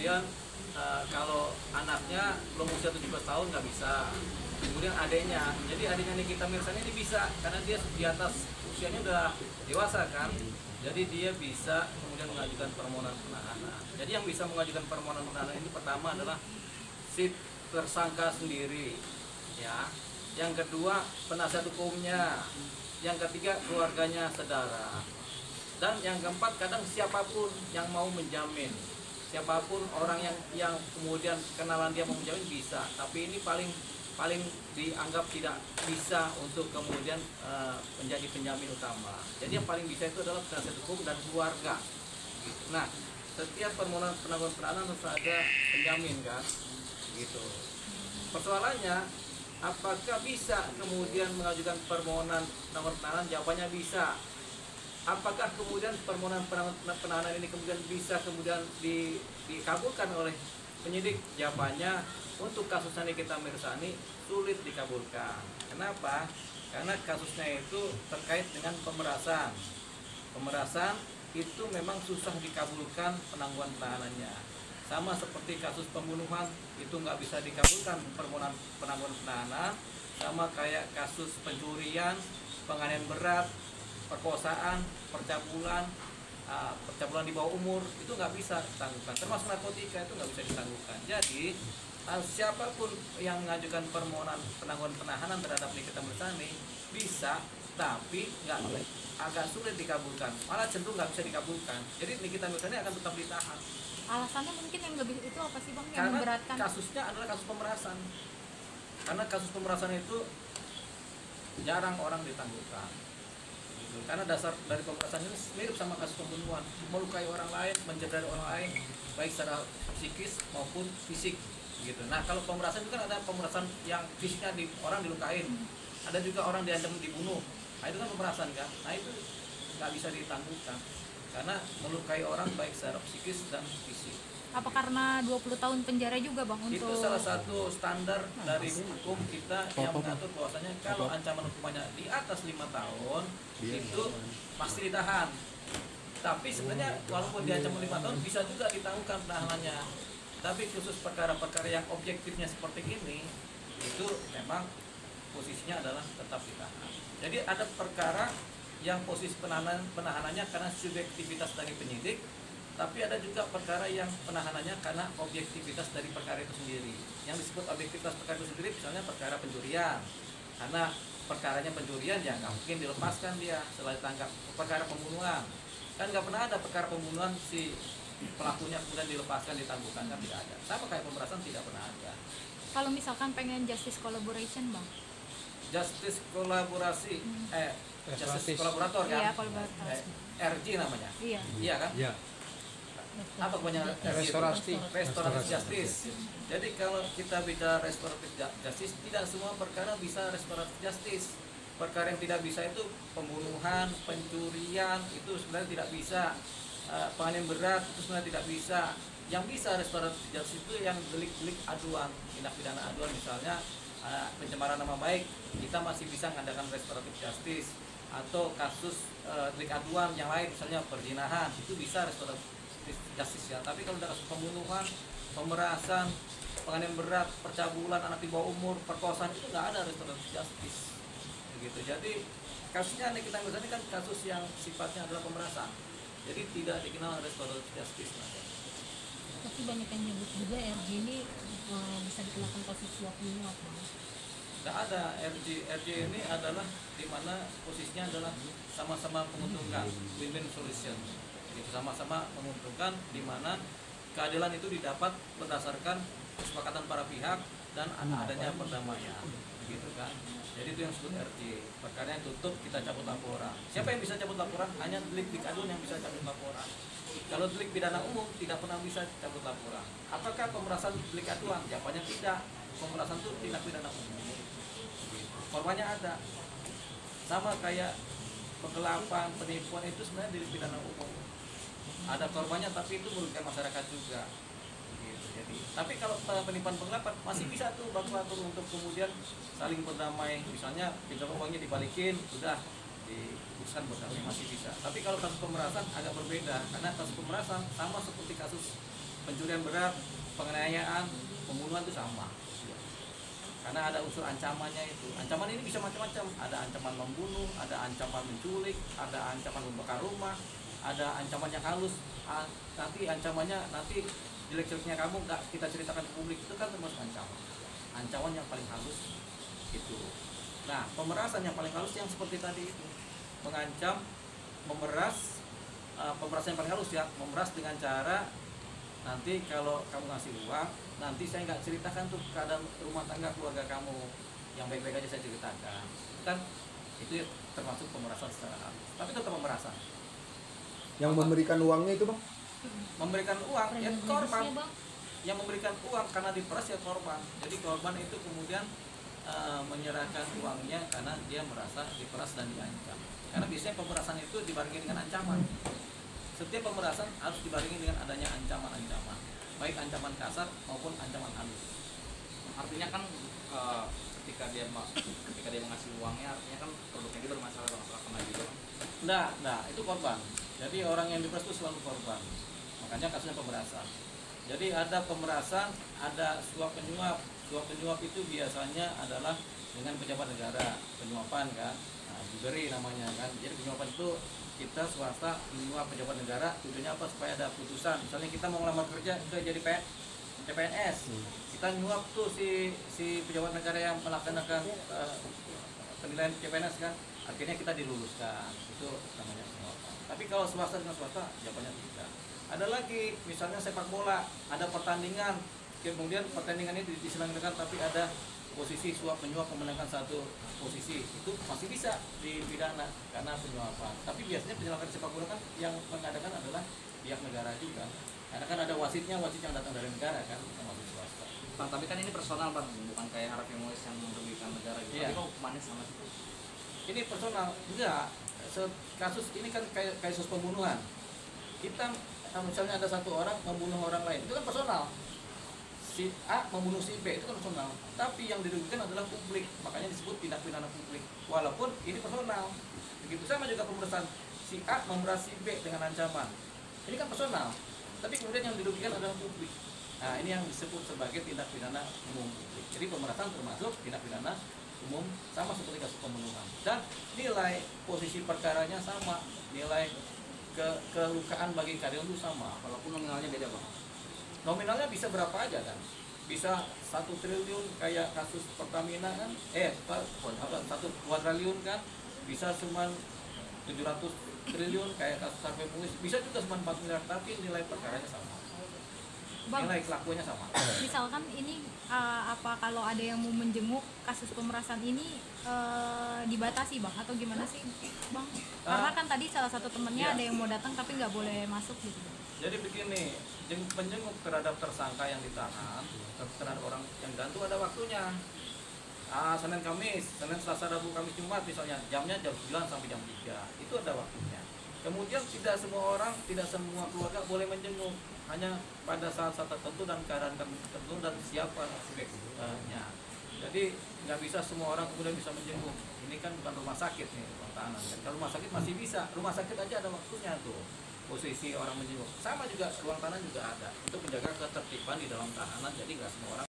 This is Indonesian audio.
kemudian kalau anaknya belum usia 17 tahun nggak bisa. Kemudian adiknya, jadi adiknya Nikita Mirzani ini bisa karena dia di atas usianya udah dewasa kan, jadi dia bisa kemudian mengajukan permohonan penahanan. Jadi yang bisa mengajukan permohonan penahanan ini pertama adalah si tersangka sendiri, ya. Yang kedua penasihat hukumnya, yang ketiga keluarganya, saudara, dan yang keempat kadang siapapun yang mau menjamin, siapapun orang yang kemudian kenalan dia mau menjamin bisa, tapi ini paling dianggap tidak bisa untuk kemudian menjadi penjamin utama. Jadi yang paling bisa itu adalah penasihat hukum dan keluarga. Gitu. Nah, setiap permohonan penangguhan penahanan harus ada penjamin kan, gitu. Persoalannya, apakah bisa kemudian mengajukan permohonan penangguhan penahanan? Jawabannya bisa. Apakah kemudian permohonan penahanan ini kemudian bisa kemudian dikabulkan oleh penyidik? Jawabannya, untuk kasusnya Nikita Mirzani sulit dikabulkan. Kenapa? Karena kasusnya itu terkait dengan pemerasan. Pemerasan itu memang susah dikabulkan penangguhan penahanannya. Sama seperti kasus pembunuhan itu nggak bisa dikabulkan permohonan penangguhan penahanan. Sama kayak kasus pencurian, penganiayaan berat, perkosaan, percabulan di bawah umur itu nggak bisa ditangguhkan. Termasuk narkotika itu nggak bisa ditangguhkan. Jadi siapapun yang mengajukan permohonan penangguhan penahanan terhadap Nikita Mirzani bisa, tapi agak sulit dikabulkan, malah cenderung nggak bisa dikabulkan. Jadi Nikita Mirzani akan tetap ditahan. Alasannya mungkin yang lebih itu apa sih Bang, yang karena memberatkan? Kasusnya adalah kasus pemerasan. Karena kasus pemerasan itu jarang orang ditangguhkan. Gitu. Karena dasar dari pemerasan ini mirip sama kasus pembunuhan, melukai orang lain, mencederai orang lain, baik secara psikis maupun fisik. Gitu. Nah, kalau pemerasan itu kan ada pemerasan yang fisiknya orang dilukain, ada juga orang diancam dibunuh. Nah, itu kan pemerasan kan. Nah, itu nggak bisa ditangguhkan karena melukai orang baik secara psikis dan fisik. Apa karena 20 tahun penjara juga Bang untuk... Itu salah satu standar dari hukum kita yang mengatur bahwasanya kalau ancaman hukumannya di atas 5 tahun itu pasti ditahan. Tapi sebenarnya walaupun diancam 5 tahun bisa juga ditangguhkan penahanannya. Tapi khusus perkara-perkara yang objektifnya seperti ini, itu memang posisinya adalah tetap ditahan. Jadi ada perkara yang posisi penahanannya karena subjektivitas dari penyidik, tapi ada juga perkara yang penahanannya karena objektivitas dari perkara itu sendiri. Yang disebut objektivitas perkara itu sendiri, misalnya perkara pencurian. Karena perkaranya pencurian, ya nggak mungkin dilepaskan dia setelah ditangkap. Perkara pembunuhan, kan nggak pernah ada perkara pembunuhan si pelakunya kemudian dilepaskan, ditangguhkan, kan tidak ada. Sama kayak pemerasan tidak pernah ada. Kalau misalkan pengen justice collaboration Bang? Justice kolaborasi, justice kolaborator kan? Iya, kolaborator. RJ namanya. Iya. Iya kan? Iya. Apa kebanyakan Restoratif justice. Jadi kalau kita bicara restoratif justice, tidak semua perkara bisa restoratif justice. Perkara yang tidak bisa itu pembunuhan, pencurian, itu sebenarnya tidak bisa. Penganiayaan berat itu sebenarnya tidak bisa. Yang bisa restoratif justice itu yang delik-delik aduan, tindak pidana aduan, misalnya pencemaran nama baik, kita masih bisa mengadakan restoratif justice. Atau kasus delik aduan yang lain, misalnya perzinahan, itu bisa restoratif justice ya. Tapi kalau ada kasus pembunuhan, pemerasan, penganiayaan berat, percabulan anak di bawah umur, perkosaan, itu nggak ada restoratif justice. Begitu. Jadi kasusnya Nikita Mirzani kan kasus yang sifatnya adalah pemerasan. Jadi tidak dikenal restoratif justice. Tapi banyak yang nyebut juga RJ ini bisa dikenakan kasus suap menyuap. Tidak ada. RJ ini adalah di mana posisinya adalah sama-sama menguntungkan, win-win solution. Jadi sama-sama menguntungkan, di mana keadilan itu didapat berdasarkan kesepakatan para pihak dan adanya perdamaian, gitu kan. Jadi itu yang disebut RJ. Perkara yang tutup, kita cabut laporan. Siapa yang bisa cabut laporan? Hanya delik aduan yang bisa cabut laporan. Kalau delik pidana umum tidak pernah bisa cabut laporan. Apakah pemerasan delik aduan? Jawabannya tidak. Pemerasan itu tindak pidana umum. Korbannya ada. Sama kayak penggelapan, penipuan, itu sebenarnya delik pidana umum. Ada korbannya, tapi itu merugikan masyarakat juga. Jadi, tapi kalau penipuan penggelapan masih bisa tuh baku untuk kemudian saling berdamai, misalnya pinjam uangnya dibalikin, sudah diputuskan berdamai, masih bisa. Tapi kalau kasus pemerasan agak berbeda, karena kasus pemerasan sama seperti kasus pencurian berat, penganiayaan, pembunuhan itu sama. Karena ada unsur ancamannya itu. Ancaman ini bisa macam-macam. Ada ancaman membunuh, ada ancaman menculik, ada ancaman membakar rumah, ada ancaman yang halus. Nanti ancamannya nanti jelek-jeleknya kamu nggak kita ceritakan ke publik, itu kan termasuk ancaman. Ancaman yang paling halus itu. Nah, pemerasan yang paling halus yang seperti tadi itu, mengancam, memeras. Pemerasan yang paling halus ya, memeras dengan cara nanti kalau kamu ngasih uang, nanti saya nggak ceritakan tuh keadaan rumah tangga keluarga kamu, yang baik-baik aja saya ceritakan. Kan itu termasuk pemerasan secara halus, tapi tetap pemerasan. Yang memberikan uangnya itu, Bang? Memberikan uang ya korban. Bang. Yang memberikan uang karena diperas ya korban. Jadi korban itu kemudian menyerahkan uangnya karena dia merasa diperas dan diancam. Karena biasanya pemerasan itu dibarengi dengan ancaman. Setiap pemerasan harus dibarengi dengan adanya ancaman-ancaman, baik ancaman kasar maupun ancaman halus. Artinya kan ketika dia mengasih uangnya, artinya kan produknya dia bermasalah kena juga. Nah, itu korban. Jadi orang yang diperas itu selalu korban. Makanya kasusnya pemerasan. Jadi ada pemerasan, ada suap penyuap. Suap penyuap itu biasanya adalah dengan pejabat negara, penyuapan kan. Nah, diberi namanya kan. Jadi penyuapan itu kita swasta menyuap pejabat negara, tujuannya apa? Supaya ada putusan. Misalnya kita mau ngelamar kerja ke jadi CPNS, kita nyuap tuh si pejabat negara yang melaksanakan penilaian CPNS kan, akhirnya kita diluluskan. Itu namanya penyuapan. Tapi kalau swasta dengan swasta, jawabannya tidak. Ada lagi, misalnya sepak bola, ada pertandingan, kemudian pertandingan ini diselenggarakan tapi ada posisi suap menyuap memenangkan satu posisi, itu masih bisa dipidana karena penyuapan. Tapi biasanya penyelenggara sepak bola kan yang mengadakan adalah pihak negara juga, karena kan ada wasit yang datang dari negara kan, bukan wasit swasta. Bang, tapi kan ini personal Bang, bukan kayak Harvey Mois yang merugikan negara gitu. Iya. Tapi kok manis sama situ? Ini personal, enggak. Kasus ini kan kayak kasus pembunuhan. Kita misalnya ada satu orang membunuh orang lain, itu kan personal. Si A membunuh si B, itu kan personal. Tapi yang dirugikan adalah publik, makanya disebut tindak pidana publik. Walaupun ini personal. Begitu sama juga pemerasan. Si A memeras si B dengan ancaman. Ini kan personal. Tapi kemudian yang dirugikan adalah publik. Nah, ini yang disebut sebagai tindak pidana umum publik. Jadi pemerasan termasuk tindak pidana umum, sama seperti kasus pembunuhan. Dan nilai posisi perkaranya sama, nilai kelukaan bagi karyawan itu sama. Walaupun nominalnya beda Bang. Nominalnya bisa berapa aja kan, bisa 1 triliun kayak kasus Pertamina kan, 1 kuadriliun kan, bisa cuma 700 triliun kayak kasus Harvey Mois, bisa juga cuma 4 miliar, tapi nilai perkaranya sama, Bang, nilai kelakuannya sama. misalkan ini apa kalau ada yang mau menjenguk kasus pemerasan ini dibatasi Bang atau gimana sih Bang? Karena kan tadi salah satu temennya Iya. ada yang mau datang tapi nggak boleh masuk gitu. Jadi begini, penjenguk terhadap tersangka yang ditahan, terhadap orang yang digantung ada waktunya. Senin Kamis, Senin Selasa Rabu Kamis Jumat misalnya, jamnya jam 9 sampai jam 3, itu ada waktunya. Kemudian tidak semua orang, tidak semua keluarga boleh menjenguk, hanya pada saat-saat tertentu dan keadaan tertentu dan siapa aspeknya. Jadi nggak bisa semua orang kemudian bisa menjenguk. Ini kan bukan rumah sakit nih, ruang tahanan. Kalau rumah sakit masih bisa, rumah sakit aja ada waktunya tuh. Posisi orang menjenguk sama juga ruang tahanan juga ada untuk menjaga ketertiban di dalam tahanan, jadi nggak semua orang